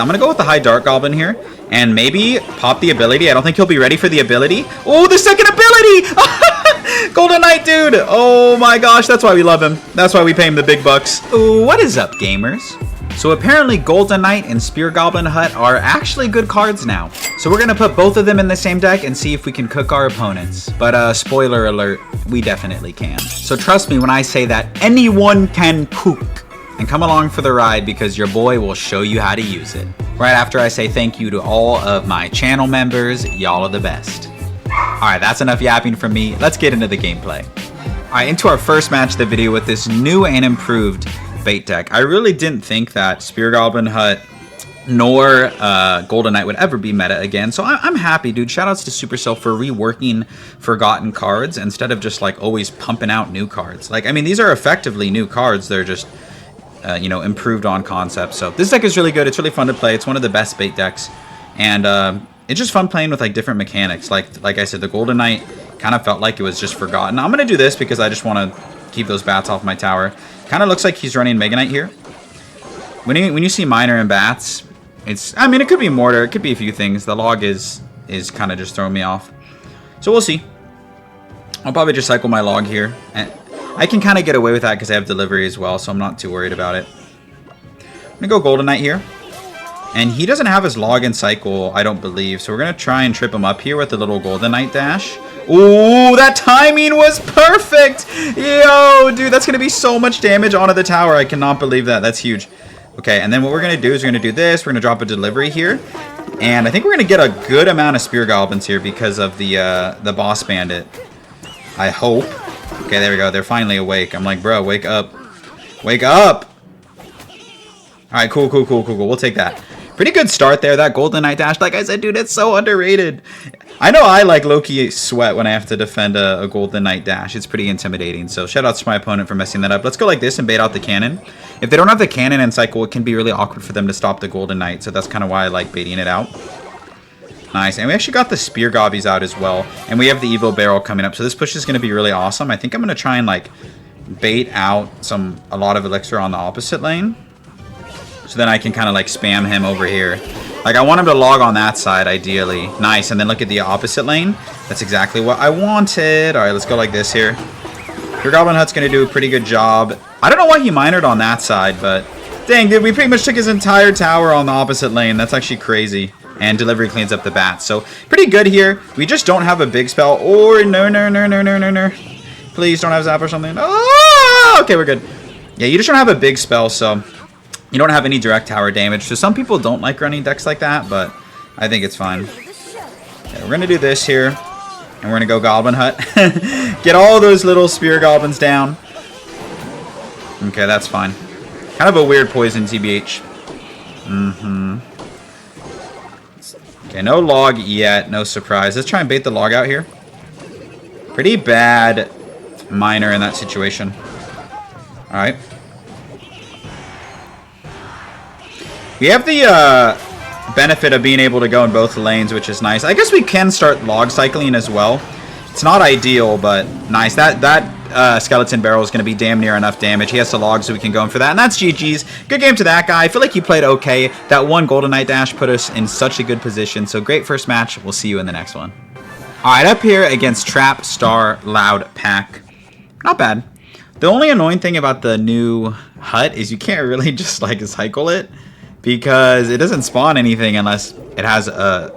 I'm going to go with the high Dart Goblin here and maybe pop the ability. I don't think he'll be ready for the ability. Oh, the second ability! Golden Knight, dude. Oh my gosh, that's why we love him. That's why we pay him the big bucks. Ooh, what is up, gamers? So apparently Golden Knight and Spear Goblin Hut are actually good cards now. So we're going to put both of them in the same deck and see if we can cook our opponents. But spoiler alert, we definitely can. So trust me when I say that anyone can cook. And come along for the ride because your boy will show you how to use it. Right after I say thank you to all of my channel members, y'all are the best. Alright, that's enough yapping from me. Let's get into the gameplay. Alright, into our first match of the video with this new and improved bait deck. I really didn't think that Spear Goblin Hut nor Golden Knight would ever be meta again. So I'm happy, dude. Shoutouts to Supercell for reworking forgotten cards instead of just like always pumping out new cards. Like, I mean, these are effectively new cards. They're just you know, improved on concept. So this deck is really good. It's really fun to play. It's one of the best bait decks, and it's just fun playing with like different mechanics. Like I said, the Golden Knight kind of felt like it was just forgotten. I'm gonna do this because I just want to keep those bats off my tower. Kind of looks like he's running Mega Knight here. When you see Miner and bats, it's, I mean, it could be Mortar, it could be a few things. The log is kind of just throwing me off. So we'll see. I'll probably just cycle my log here. And I can kind of get away with that because I have delivery as well, so I'm not too worried about it. I'm going to go Golden Knight here. And he doesn't have his log and cycle, I don't believe. So we're going to try and trip him up here with the little Golden Knight dash. Ooh, that timing was perfect! Yo, dude, that's going to be so much damage onto the tower. I cannot believe that. That's huge. Okay, and then what we're going to do is we're going to do this. We're going to drop a delivery here. And I think we're going to get a good amount of Spear Goblins here because of the Boss Bandit. I hope. Okay, there we go. They're finally awake. I'm like, bro, wake up. Wake up! Alright, cool. We'll take that. Pretty good start there. That Golden Knight dash. Like I said, dude, it's so underrated. I know I like low-key sweat when I have to defend a Golden Knight dash. It's pretty intimidating. So shoutouts to my opponent for messing that up. Let's go like this and bait out the cannon. If they don't have the cannon and cycle, it can be really awkward for them to stop the Golden Knight. So that's kind of why I like baiting it out. Nice, and we actually got the Spear Gobbies out as well. And we have the Evo Barrel coming up, so this push is going to be really awesome. I think I'm going to try and, like, bait out a lot of Elixir on the opposite lane. So then I can kind of, like, spam him over here. Like, I want him to log on that side, ideally. Nice, and then look at the opposite lane. That's exactly what I wanted. Alright, let's go like this here. Your Goblin Hut's going to do a pretty good job. I don't know why he minored on that side, but... Dang, dude, we pretty much took his entire tower on the opposite lane. That's actually crazy. And delivery cleans up the bats. So, pretty good here. We just don't have a big spell. Or, no. Please don't have Zap or something. Oh, okay, we're good. Yeah, you just don't have a big spell, so you don't have any direct tower damage. So, some people don't like running decks like that, but I think it's fine. Okay, we're going to do this here. And we're going to go Goblin Hut. Get all those little Spear Goblins down. Okay, that's fine. Kind of a weird poison, TBH. Okay, no log yet. No surprise. Let's try and bait the log out here. Pretty bad Miner in that situation. Alright. We have the benefit of being able to go in both lanes, which is nice. I guess we can start log cycling as well. It's not ideal, but nice. That Skeleton Barrel is going to be damn near enough damage. He has to log, so we can go in for that. And that's GG's. Good game to that guy. I feel like he played okay. That one Golden Knight dash put us in such a good position. So great first match. We'll see you in the next one. Alright, up here against Trap Star Loud Pack. Not bad. The only annoying thing about the new hut is you can't really just like cycle it, because it doesn't spawn anything unless it has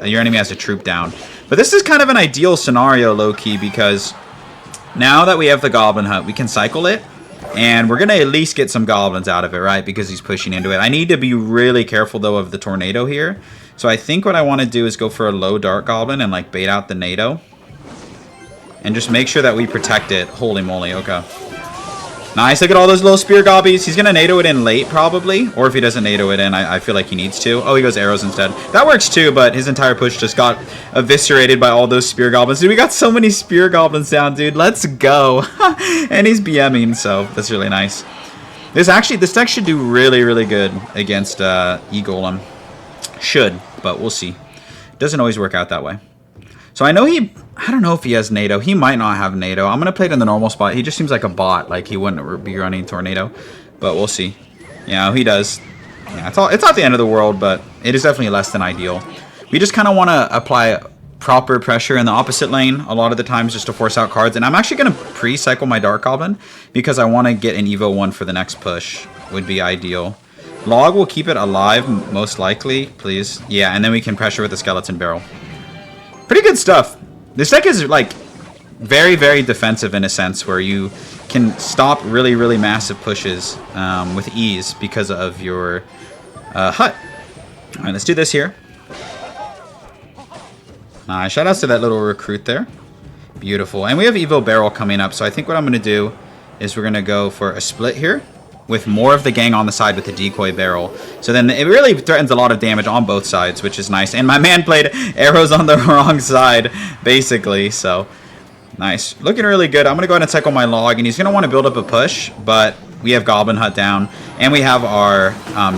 your enemy has a troop down. But this is kind of an ideal scenario, low-key, because now that we have the Goblin Hut, we can cycle it, and we're going to at least get some goblins out of it, right? Because he's pushing into it. I need to be really careful, though, of the tornado here. So I think what I want to do is go for a low Dart Goblin and, like, bait out the NATO. And just make sure that we protect it. Holy moly, okay. Nice, look at all those little Spear Gobbies. He's going to NATO it in late, probably. Or if he doesn't NATO it in, I feel like he needs to. Oh, he goes arrows instead. That works too, but his entire push just got eviscerated by all those Spear Goblins. Dude, we got so many Spear Goblins down, dude. Let's go. And he's BMing, so that's really nice. This deck should do really, really good against E-Golem. Should, but we'll see. Doesn't always work out that way. So I know I don't know if he has NATO. He might not have NATO. I'm going to play it in the normal spot. He just seems like a bot. Like he wouldn't be running Tornado. But we'll see. Yeah, he does. Yeah, it's not the end of the world, but it is definitely less than ideal. We just kind of want to apply proper pressure in the opposite lane a lot of the times just to force out cards. And I'm actually going to pre-cycle my Dark Goblin because I want to get an Evo 1 for the next push. Would be ideal. Log will keep it alive, most likely, please. Yeah, and then we can pressure with the Skeleton Barrel. Pretty good stuff. This deck is, like, very, very defensive in a sense, where you can stop really, really massive pushes with ease because of your hut. All right, let's do this here. Nice. Shout outs to that little recruit there. Beautiful. And we have Evo Barrel coming up, so I think what I'm going to do is we're going to go for a split here with more of the gang on the side with the decoy barrel. So then it really threatens a lot of damage on both sides, which is nice. And my man played arrows on the wrong side, basically, so nice. Looking really good. I'm going to go ahead and cycle my log, and he's going to want to build up a push, but we have Goblin Hut down, and we have our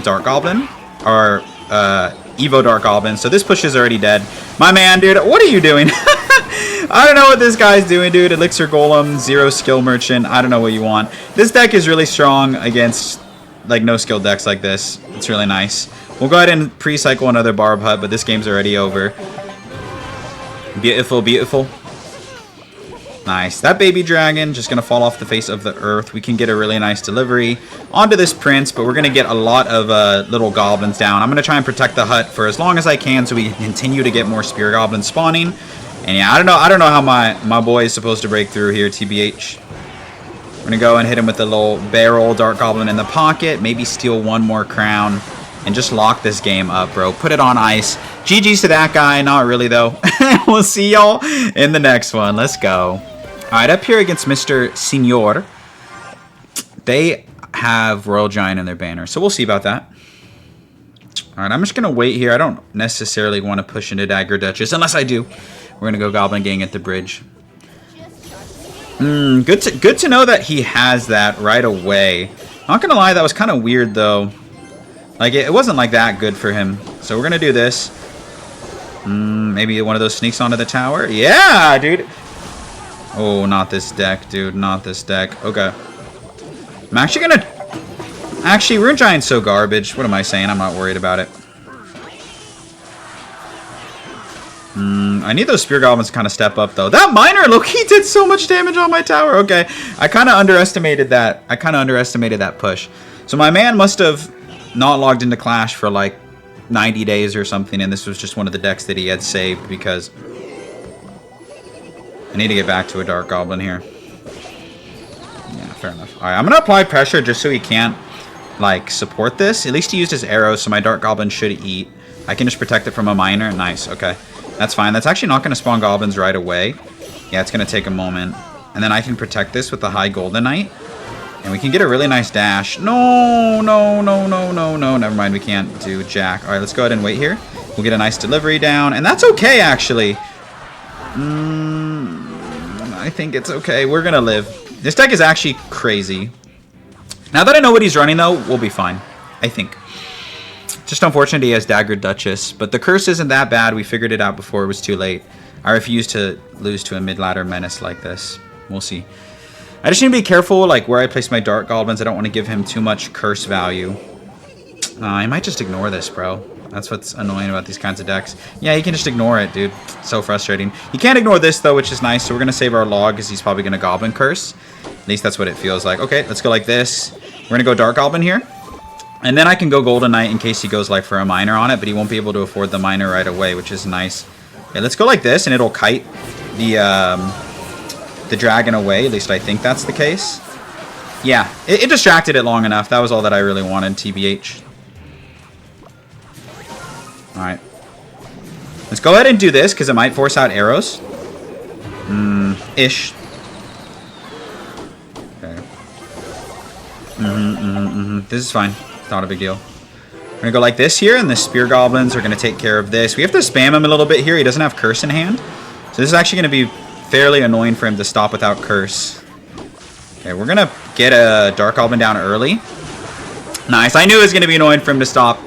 Dark Goblin, our Evo Dark Goblin, so this push is already dead. My man, dude, what are you doing? I don't know what this guy's doing, dude. Elixir Golem, 0 skill merchant. I don't know what you want. This deck is really strong against, like, no skill decks like this. It's really nice. We'll go ahead and pre-cycle another Barb Hut, but this game's already over. Beautiful, beautiful. Nice. That baby dragon just going to fall off the face of the earth. We can get a really nice delivery onto this prince, but we're going to get a lot of little goblins down. I'm going to try and protect the hut for as long as I can so we can continue to get more spear goblins spawning. And yeah, I don't know how my boy is supposed to break through here, TBH. We're going to go and hit him with the little barrel Dark Goblin in the pocket, maybe steal one more crown, and just lock this game up, bro. Put it on ice. GG's to that guy. Not really, though. We'll see y'all in the next one. Let's go. Alright, up here against Mr. Senor, they have Royal Giant in their banner, so we'll see about that. Alright, I'm just going to wait here. I don't necessarily want to push into Dagger Duchess, unless I do. We're going to go Goblin Gang at the bridge. Good to know that he has that right away. Not going to lie, that was kind of weird, though. Like, it wasn't like that good for him. So we're going to do this. Maybe one of those sneaks onto the tower. Yeah, dude. Oh, not this deck, dude. Not this deck. Okay. I'm actually going to... Actually, Rune Giant's so garbage. What am I saying? I'm not worried about it. I need those Spear Goblins to kind of step up, though. That Miner, low-key, did so much damage on my tower. Okay. I kind of underestimated that. I kind of underestimated that push. So my man must have not logged into Clash for, like, 90 days or something, and this was just one of the decks that he had saved because... I need to get back to a Dark Goblin here. Yeah, fair enough. Alright, I'm going to apply pressure just so he can't, like, support this. At least he used his arrows, so my Dark Goblin should eat. I can just protect it from a Miner. Nice, okay. That's fine. That's actually not going to spawn Goblins right away. Yeah, it's going to take a moment. And then I can protect this with the high Golden Knight. And we can get a really nice dash. No, no, no, no, no, no. Never mind, we can't do Jack. Alright, let's go ahead and wait here. We'll get a nice delivery down. And that's okay, actually. I think it's okay. We're going to live. This deck is actually crazy. Now that I know what he's running, though, we'll be fine. I think. Just unfortunate he has Dagger Duchess. But the curse isn't that bad. We figured it out before it was too late. I refuse to lose to a mid-ladder menace like this. We'll see. I just need to be careful, like, where I place my Dark Goblins. I don't want to give him too much curse value. I might just ignore this, bro. That's what's annoying about these kinds of decks. Yeah, he can just ignore it, dude. So frustrating. He can't ignore this, though, which is nice. So we're going to save our log because he's probably going to Goblin Curse. At least that's what it feels like. Okay, let's go like this. We're going to go Dark Goblin here. And then I can go Golden Knight in case he goes, like, for a Miner on it. But he won't be able to afford the Miner right away, which is nice. Okay, let's go like this, and it'll kite the dragon away. At least I think that's the case. Yeah, it distracted it long enough. That was all that I really wanted, TBH. Alright. Let's go ahead and do this, because it might force out arrows. Ish. Okay. This is fine. Not a big deal. We're going to go like this here, and the Spear Goblins are going to take care of this. We have to spam him a little bit here. He doesn't have Curse in hand. So this is actually going to be fairly annoying for him to stop without Curse. Okay, we're going to get a Dark Goblin down early. Nice. I knew it was going to be annoying for him to stop.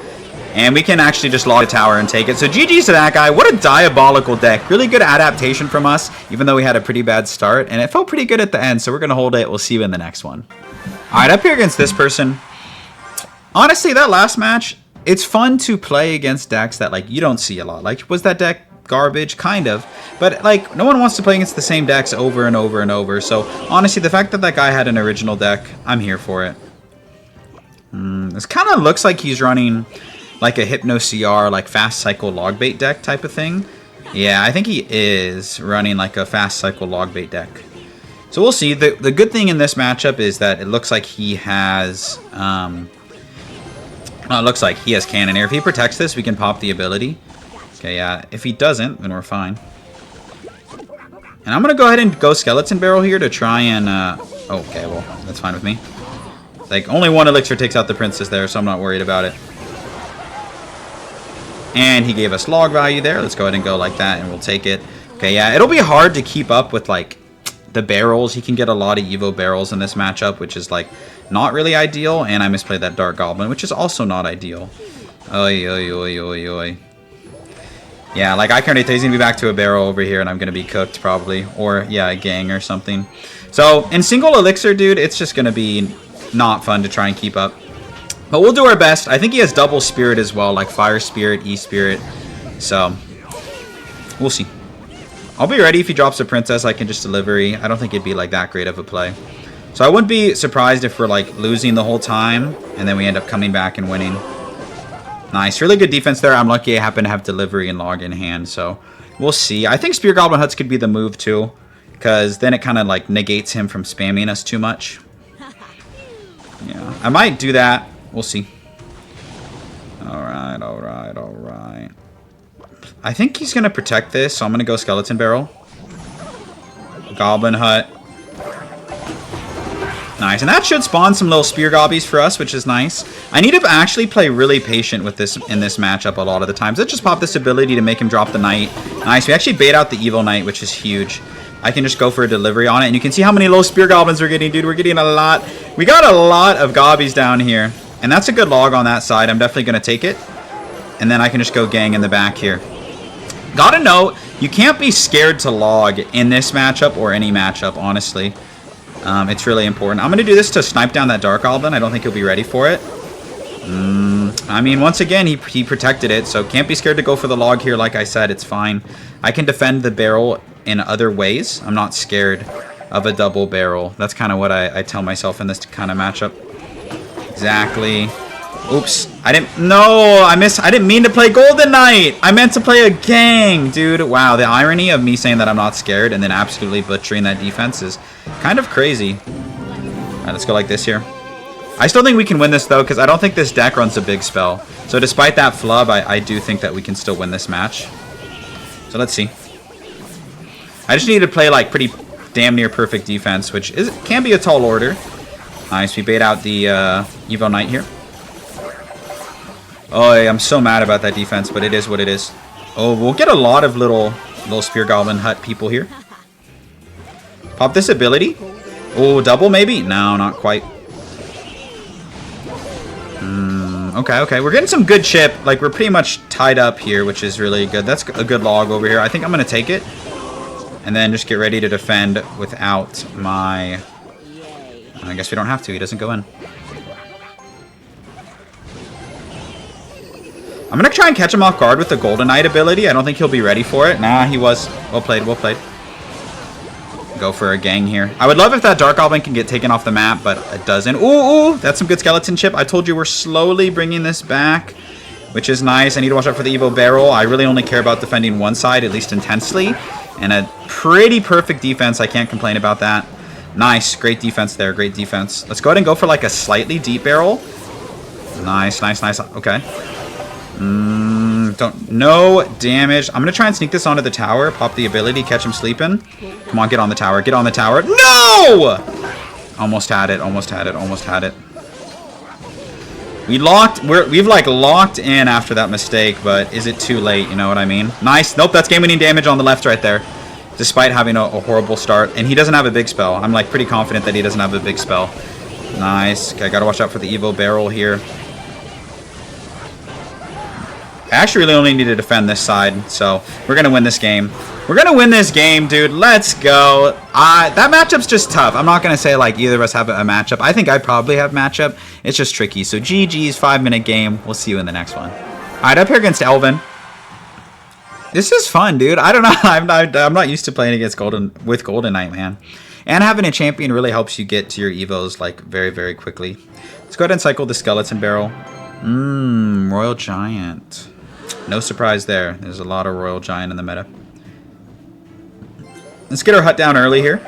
And we can actually just log the tower and take it. So GG's to that guy. What a diabolical deck. Really good adaptation from us, even though we had a pretty bad start. And it felt pretty good at the end, so we're going to hold it. We'll see you in the next one. All right, up here against this person. Honestly, that last match, it's fun to play against decks that, like, you don't see a lot. Like, was that deck garbage? Kind of. But, like, no one wants to play against the same decks over and over and over. So, honestly, the fact that that guy had an original deck, I'm here for it. This kind of looks like he's running, like, a Hypno CR, like, fast cycle log bait deck type of thing. Yeah, I think he is running, like, a fast cycle log bait deck. So, we'll see. The good thing in this matchup is that it looks like he has... it looks like he has Cannoneer. If he protects this, we can pop the ability. Okay, yeah. If he doesn't, then we're fine. And I'm going to go ahead and go Skeleton Barrel here to try and... okay, well, that's fine with me. Like, only one Elixir takes out the Princess there, so I'm not worried about it. And he gave us log value there. Let's go ahead and go like that, and we'll take it. Okay, yeah. It'll be hard to keep up with, like, the barrels. He can get a lot of Evo barrels in this matchup, which is, like, not really ideal. And I misplayed that Dark Goblin, which is also not ideal. Oy, oy, oy, oy, oy. Yeah, like, I can't he's going to be back to a barrel over here, and I'm going to be cooked, probably. Or, yeah, a gang or something. So, in single Elixir, dude, it's just going to be not fun to try and keep up. But we'll do our best. I think he has double Spirit as well, like Fire Spirit, E-Spirit. So, we'll see. I'll be ready if he drops a Princess. I can just delivery. I don't think it'd be, like, that great of a play. So, I wouldn't be surprised if we're, like, losing the whole time, and then we end up coming back and winning. Nice. Really good defense there. I'm lucky I happen to have delivery and log in hand, so we'll see. I think Spear Goblin Huts could be the move, too, because then it kind of, like, negates him from spamming us too much. Yeah, I might do that. We'll see. Alright, alright, alright. I think he's going to protect this, so I'm going to go Skeleton Barrel. Goblin Hut. Nice, and that should spawn some little Spear Gobbies for us, which is nice. I need to actually play really patient with this in this matchup a lot of the times. Let's just pop this ability to make him drop the Knight. Nice, we actually bait out the Evil Knight, which is huge. I can just go for a delivery on it, and you can see how many little Spear Goblins we're getting, dude. We're getting a lot. We got a lot of Gobbies down here, and that's a good log on that side. I'm definitely going to take it, and then I can just go gang in the back here. Gotta note, you can't be scared to log in this matchup or any matchup, honestly. It's really important. I'm going to do this to snipe down that Dark Goblin. I don't think he'll be ready for it. I mean, once again, he protected it, so can't be scared to go for the log here. Like I said, it's fine. I can defend the barrel in other ways. I'm not scared of a double barrel. That's kind of what I tell myself in this kind of matchup. Exactly. Oops. I didn't mean to play Golden Knight. I meant to play a gang, dude. Wow, the irony of me saying that I'm not scared and then absolutely butchering that defense is kind of crazy. Alright, let's go like this here. I still think we can win this, though, because I don't think this deck runs a big spell. So despite that flub, I do think that we can still win this match. So let's see. I just need to play, like, pretty damn near perfect defense, which can be a tall order. Nice, we bait out the Evo Knight here. Oh, I'm so mad about that defense, but it is what it is. Oh, we'll get a lot of little Spear Goblin Hut people here. Pop this ability. Oh, double maybe? No, not quite. Okay. We're getting some good chip. Like, we're pretty much tied up here, which is really good. That's a good log over here. I think I'm going to take it. And then just get ready to defend without my... I guess we don't have to. He doesn't go in. I'm going to try and catch him off guard with the Golden Knight ability. I don't think he'll be ready for it. Nah, he was. Well played, well played. Go for a gang here. I would love if that Dark Goblin can get taken off the map, but it doesn't. Ooh, that's some good skeleton chip. I told you we're slowly bringing this back, which is nice. I need to watch out for the Evo Barrel. I really only care about defending one side, at least intensely. And a pretty perfect defense. I can't complain about that. Nice. Great defense there. Great defense. Let's go ahead and go for like a slightly deep barrel. Nice. Okay. No damage. I'm going to try and sneak this onto the tower. Pop the ability. Catch him sleeping. Come on, get on the tower. Get on the tower. No! Almost had it. We've like locked in after that mistake, but is it too late? You know what I mean? Nice. Nope, that's game-winning damage on the left right there. Despite having a horrible start. And he doesn't have a big spell. I'm like pretty confident that he doesn't have a big spell. Nice. Okay, gotta watch out for the Evo Barrel here. I actually really only need to defend this side, so we're going to win this game. We're going to win this game, dude. Let's go. That matchup's just tough. I'm not going to say, like, either of us have a matchup. I think I probably have matchup. It's just tricky. So, GG's, 5-minute game. We'll see you in the next one. All right, up here against Elvin. This is fun, dude. I don't know. I'm not used to playing against Golden Knight, man. And having a champion really helps you get to your evos, like, very, very quickly. Let's go ahead and cycle the Skeleton Barrel. Royal Giant. No surprise there. There's a lot of Royal Giant in the meta. Let's get our hut down early here.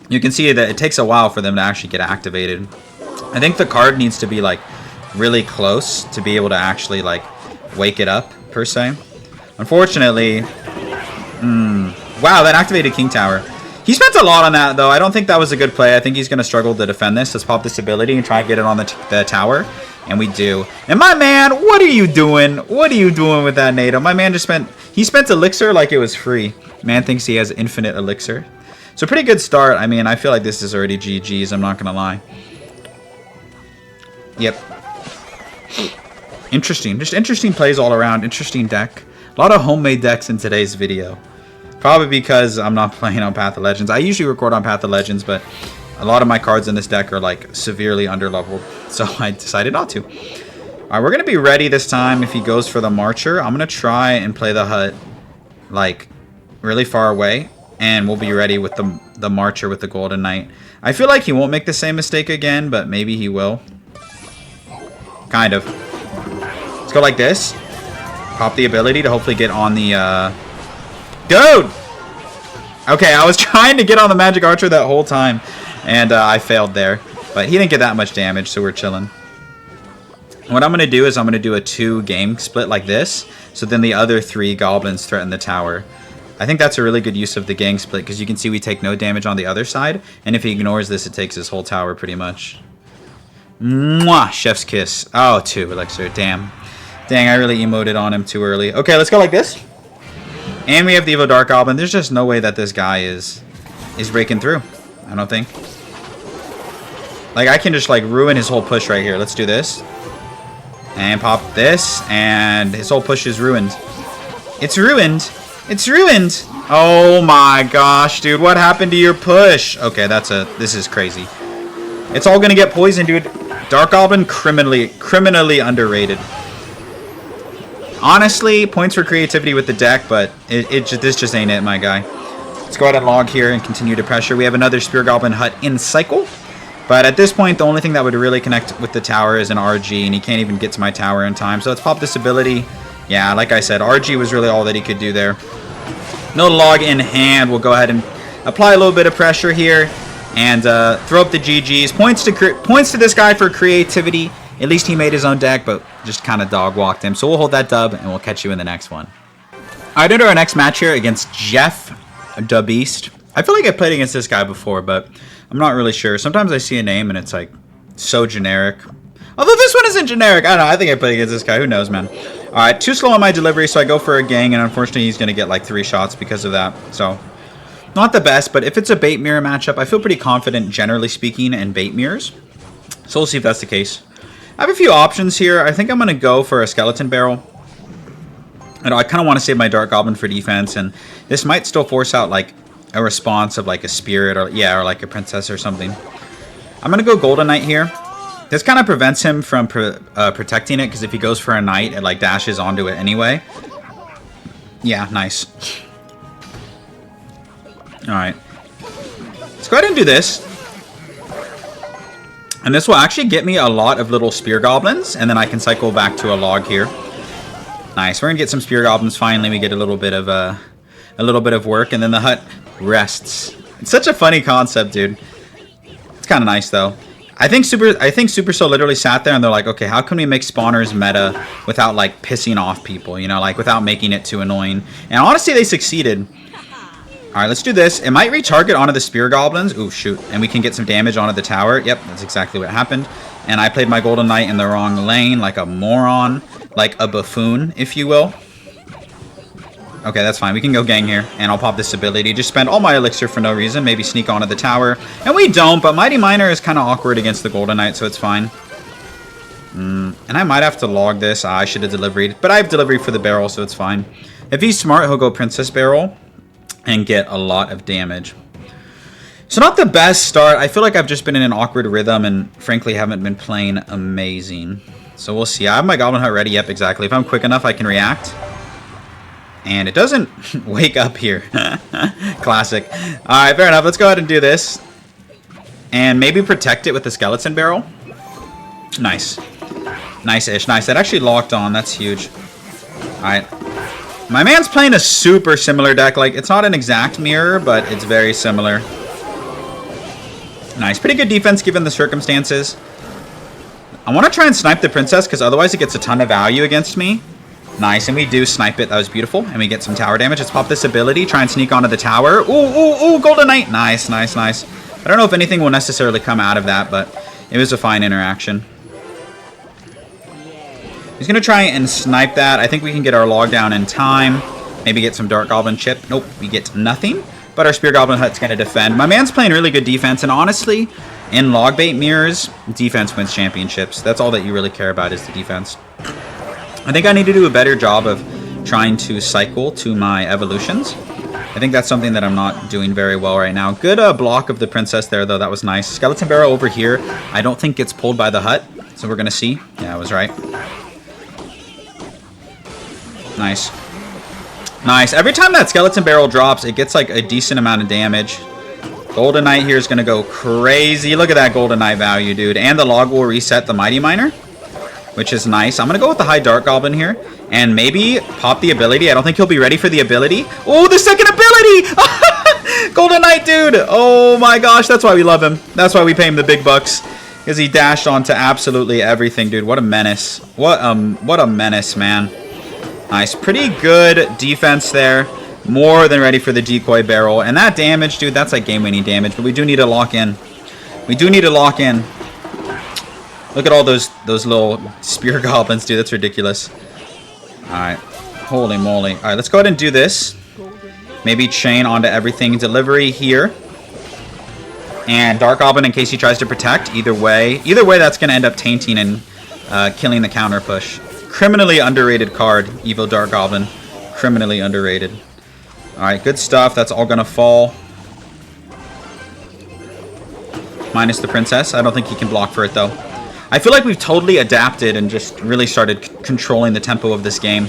You can see that it takes a while for them to actually get activated. I think the card needs to be, like, really close to be able to actually, like, wake it up, per se. Unfortunately, wow, that activated King Tower. He spent a lot on that, though. I don't think that was a good play. I think he's going to struggle to defend this. Let's pop this ability and try and get it on the tower. And we do. And my man, what are you doing? What are you doing with that NATO? My man just spent elixir like it was free. Man thinks he has infinite elixir. So pretty good start. I mean, I feel like this is already GG's. I'm not going to lie. Yep. Interesting. Just interesting plays all around. Interesting deck. A lot of homemade decks in today's video. Probably because I'm not playing on Path of Legends. I usually record on Path of Legends, but a lot of my cards in this deck are like severely underleveled. So I decided not to. Alright, we're going to be ready this time if he goes for the Marcher. I'm going to try and play the hut like really far away. And we'll be ready with the Marcher with the Golden Knight. I feel like he won't make the same mistake again, but maybe he will. Kind of. Let's go like this. Pop the ability to hopefully get on the... Dude! Okay, I was trying to get on the Magic Archer that whole time. And I failed there. But he didn't get that much damage, so we're chilling. What I'm going to do is I'm going to do a 2-game split like this. So then the other 3 goblins threaten the tower. I think that's a really good use of the gang split. Because you can see we take no damage on the other side. And if he ignores this, it takes his whole tower pretty much. Mwah! Chef's kiss. Oh, 2 elixir. Damn. Dang, I really emoted on him too early. Okay, let's go like this. And we have the Evo Dark Goblin. There's just no way that this guy is breaking through. I don't think. Like, I can just, like, ruin his whole push right here. Let's do this. And pop this. And his whole push is ruined. It's ruined. It's ruined. Oh, my gosh, dude. What happened to your push? Okay, this is crazy. It's all going to get poisoned, dude. Dark Goblin, criminally underrated. Honestly, points for creativity with the deck, but this just ain't it, my guy. Let's go ahead and log here and continue to pressure. We have another Spear Goblin hut in cycle. But at this point, the only thing that would really connect with the tower is an RG, and he can't even get to my tower in time. So let's pop this ability. Yeah, like I said, RG was really all that he could do there. No log in hand. We'll go ahead and apply a little bit of pressure here and throw up the GGs. Points to this guy for creativity. At least he made his own deck, but just kind of dog walked him. So we'll hold that dub, and we'll catch you in the next one. Alright, into our next match here against Jeff the Beast. I feel like I played against this guy before, but I'm not really sure. Sometimes I see a name, and it's like so generic. Although this one isn't generic. I don't know. I think I played against this guy. Who knows, man. Alright, too slow on my delivery, so I go for a gang, and unfortunately he's going to get like 3 shots because of that. So, not the best, but if it's a bait mirror matchup, I feel pretty confident, generally speaking, in bait mirrors. So we'll see if that's the case. I have a few options here. I think I'm going to go for a Skeleton Barrel. And I kind of want to save my Dark Goblin for defense, and this might still force out like a response of like a Spirit or like a Princess or something. I'm going to go Golden Knight here. This kind of prevents him from protecting it, because if he goes for a Knight, it like dashes onto it anyway. Yeah, nice. Alright. Let's go ahead and do this. And this will actually get me a lot of little Spear Goblins, and then I can cycle back to a log here. Nice. We're gonna get some Spear Goblins. Finally, we get a little bit of work, and then the hut rests. It's such a funny concept, dude. It's kind of nice though. I think Supercell literally sat there and they're like, okay, how can we make spawners meta without like pissing off people? You know, like without making it too annoying. And honestly, they succeeded. All right, let's do this. It might retarget onto the Spear Goblins. Ooh, shoot. And we can get some damage onto the tower. Yep, that's exactly what happened. And I played my Golden Knight in the wrong lane, like a moron, like a buffoon, if you will. Okay, that's fine. We can go gang here, and I'll pop this ability. Just spend all my elixir for no reason. Maybe sneak onto the tower. And we don't, but Mighty Miner is kind of awkward against the Golden Knight, so it's fine. And I might have to log this. I should have delivered. But I have delivery for the barrel, so it's fine. If he's smart, he'll go Princess Barrel and get a lot of damage. So not the best start. I feel like I've just been in an awkward rhythm and frankly haven't been playing amazing. So we'll see. I have my Goblin Hut ready. Yep, exactly. If I'm quick enough, I can react. And it doesn't wake up here. Classic. Alright, fair enough. Let's go ahead and do this. And maybe protect it with the Skeleton Barrel. Nice. Nice-ish. Nice. That actually locked on. That's huge. Alright. My man's playing a super similar deck. Like, it's not an exact mirror, but it's very similar. Nice. Pretty good defense given the circumstances. I want to try and snipe the princess because otherwise it gets a ton of value against me. Nice. And we do snipe it. That was beautiful. And we get some tower damage. Let's pop this ability. Try and sneak onto the tower. Ooh, ooh, ooh. Golden Knight. Nice, nice, nice. I don't know if anything will necessarily come out of that, but it was a fine interaction. He's going to try and snipe that. I think we can get our log down in time. Maybe get some Dark Goblin chip. Nope, we get nothing. But our Spear Goblin Hut's going to defend. My man's playing really good defense, and honestly, in log bait mirrors, defense wins championships. That's all that you really care about is the defense. I think I need to do a better job of trying to cycle to my evolutions. I think that's something that I'm not doing very well right now. Good block of the princess there, though. That was nice. Skeleton Barrel over here, I don't think gets pulled by the hut. So we're going to see. Yeah, I was right. Nice. Nice. Every time that Skeleton Barrel drops, it gets like a decent amount of damage. Golden Knight here is going to go crazy. Look at that Golden Knight value, dude. And the log will reset the Mighty Miner, which is nice. I'm going to go with the high Dark Goblin here and maybe pop the ability. I don't think he'll be ready for the ability. Oh, the second ability! Golden Knight, dude. Oh my gosh, that's why we love him. That's why we pay him the big bucks. Because he dashed onto absolutely everything, dude. What a menace. What a menace, man. Nice. Pretty good defense there. More than ready for the decoy barrel. And that damage, dude, that's like game-winning damage. But we do need to lock in. We do need to lock in. Look at all those little spear goblins, dude. That's ridiculous. Alright. Holy moly. Alright, let's go ahead and do this. Maybe chain onto everything. Delivery here. And Dark Goblin in case he tries to protect. Either way, that's going to end up tainting and killing the counter push. Criminally underrated card, Evil Dark Goblin. Criminally underrated. Alright, good stuff. That's all going to fall. Minus the princess. I don't think he can block for it, though. I feel like we've totally adapted and just really started controlling the tempo of this game.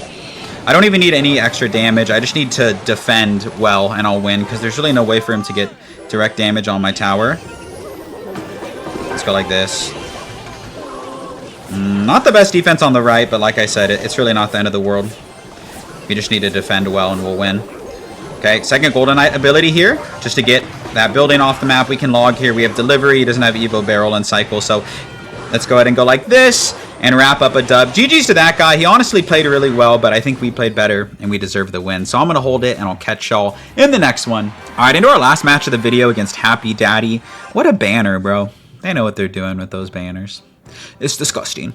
I don't even need any extra damage. I just need to defend well, and I'll win, because there's really no way for him to get direct damage on my tower. Let's go like this. Not the best defense on the right, but like I said, it's really not the end of the world. We just need to defend well, and we'll win. Okay, second Golden Knight ability here, just to get that building off the map. We can log here. We have delivery. He doesn't have Evo Barrel and Cycle, so let's go ahead and go like this and wrap up a dub. GG's to that guy. He honestly played really well, but I think we played better and we deserve the win. So I'm going to hold it and I'll catch y'all in the next one. All right, into our last match of the video against Happy Daddy. What a banner, bro. They know what they're doing with those banners. It's disgusting.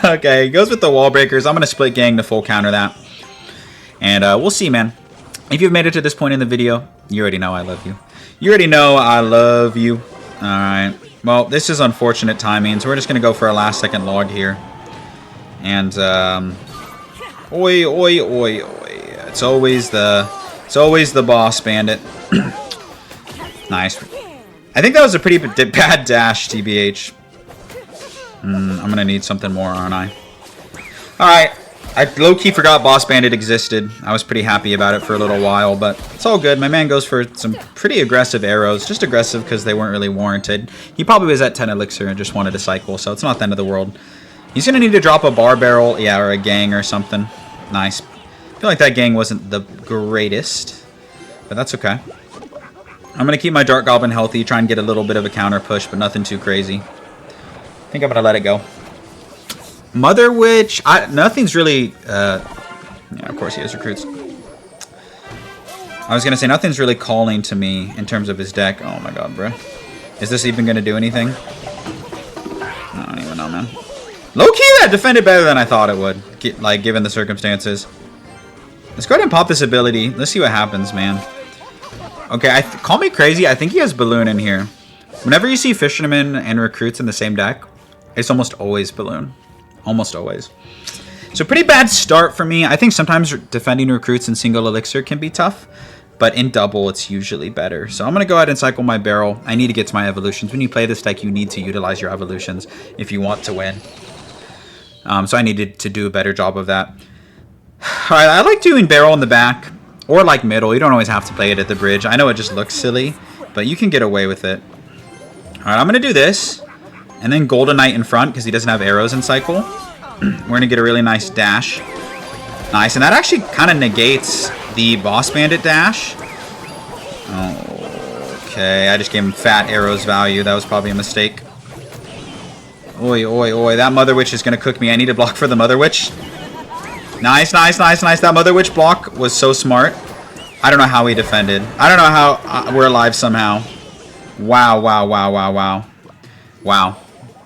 Okay, goes with the wall breakers. I'm going to split gang to full counter that. And we'll see, man. If you've made it to this point in the video, you already know I love you. You already know I love you. All right. Well, this is unfortunate timing, so we're just going to go for a last-second log here. And, oi, oi, oi, oi. It's always the boss bandit. Nice. I think that was a pretty bad dash, TBH. I'm going to need something more, aren't I? Alright. I low-key forgot Boss Bandit existed. I was pretty happy about it for a little while, but it's all good. My man goes for some pretty aggressive arrows. Just aggressive because they weren't really warranted. He probably was at 10 elixir and just wanted to cycle, so it's not the end of the world. He's going to need to drop a bar barrel, yeah, or a gang or something. Nice. I feel like that gang wasn't the greatest, but that's okay. I'm going to keep my Dark Goblin healthy, try and get a little bit of a counter push, but nothing too crazy. I think I'm going to let it go. Mother Witch, nothing's really, yeah, of course he has recruits. I was going to say, nothing's really calling to me in terms of his deck. Oh my god, bro. Is this even going to do anything? I don't even know, man. Low-key, that defended better than I thought it would, like, given the circumstances. Let's go ahead and pop this ability. Let's see what happens, man. Okay, call me crazy. I think he has Balloon in here. Whenever you see Fisherman and Recruits in the same deck, it's almost always Balloon. Almost always. So pretty bad start for me. I think sometimes defending recruits in single elixir can be tough, but in double it's usually better. So I'm going to go ahead and cycle my barrel. I need to get to my evolutions. When you play this deck, you need to utilize your evolutions if you want to win. So I needed to do a better job of that. Alright, I like doing barrel in the back, or like middle. You don't always have to play it at the bridge. I know it just looks silly, but you can get away with it. Alright, I'm going to do this, and then Golden Knight in front, because he doesn't have arrows in cycle. We're going to get a really nice dash. Nice, and that actually kind of negates the Boss Bandit dash. Okay, I just gave him fat arrows value. That was probably a mistake. Oi, oi, oi. That Mother Witch is going to cook me. I need to block for the Mother Witch. Nice, nice, nice, nice. That Mother Witch block was so smart. I don't know how he defended. I don't know how we're alive somehow. Wow, wow, wow, wow, wow. Wow.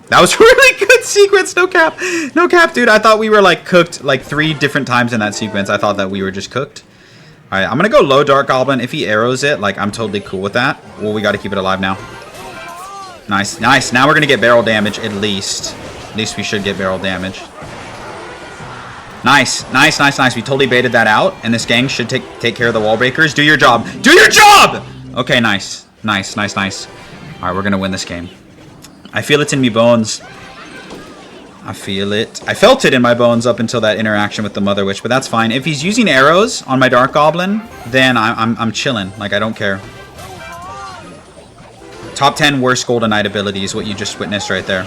That was a really good sequence. No cap. No cap, dude. I thought we were like cooked like 3 different times in that sequence. I thought that we were just cooked. All right, I'm going to go low Dark Goblin. If he arrows it, like I'm totally cool with that. Well, we got to keep it alive now. Nice, nice. Now we're going to get barrel damage at least. At least we should get barrel damage. Nice, nice, nice, nice. We totally baited that out, and this gang should take care of the wall breakers. Do your job. Do your job! Okay, nice. Nice, nice, nice. All right, we're going to win this game. I feel it in me bones. I feel it. I felt it in my bones up until that interaction with the Mother Witch, but that's fine. If he's using arrows on my Dark Goblin, then I'm chilling. Like, I don't care. Top 10 worst Golden Knight ability is what you just witnessed right there.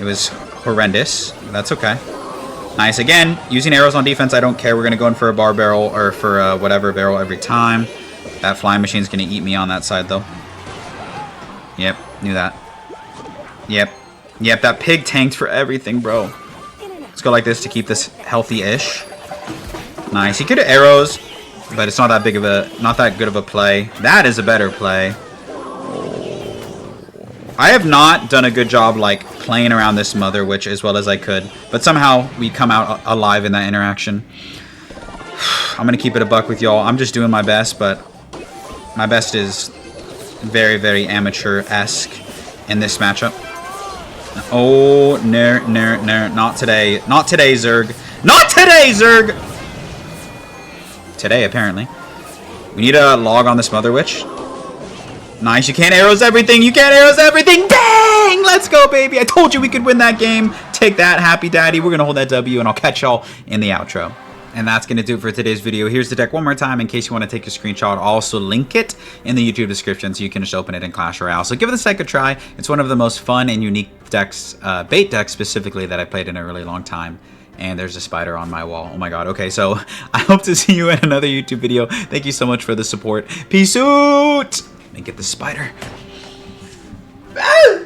It was horrendous. That's okay. Nice. Again, using arrows on defense, I don't care. We're going to go in for a bar barrel or for whatever barrel every time. That flying machine's going to eat me on that side, though. Yep, knew that. Yep. Yep, that pig tanked for everything, bro. Let's go like this to keep this healthy-ish. Nice. He could have arrows, but it's not that big of a, not that good of a play. That is a better play. I have not done a good job, like, playing around this Mother Witch as well as I could, but somehow we come out alive in that interaction. I'm going to keep it a buck with y'all. I'm just doing my best, but my best is very, very amateur-esque in this matchup. Oh, no, no, no, not today. Not today, Zerg. Not today, Zerg! Today, apparently. We need a log on this Mother Witch. Nice, you can't arrows everything. You can't arrows everything. Dang! Let's go, baby. I told you we could win that game. Take that, Happy Daddy. We're going to hold that W, and I'll catch y'all in the outro. And that's going to do it for today's video. Here's the deck one more time in case you want to take a screenshot. I'll also link it in the YouTube description so you can just open it in Clash Royale. So give this deck a try. It's one of the most fun and unique decks, bait decks specifically, that I played in a really long time. And there's a spider on my wall. Oh my god. Okay, so I hope to see you in another YouTube video. Thank you so much for the support. Peace out! Let me get the spider. Ah!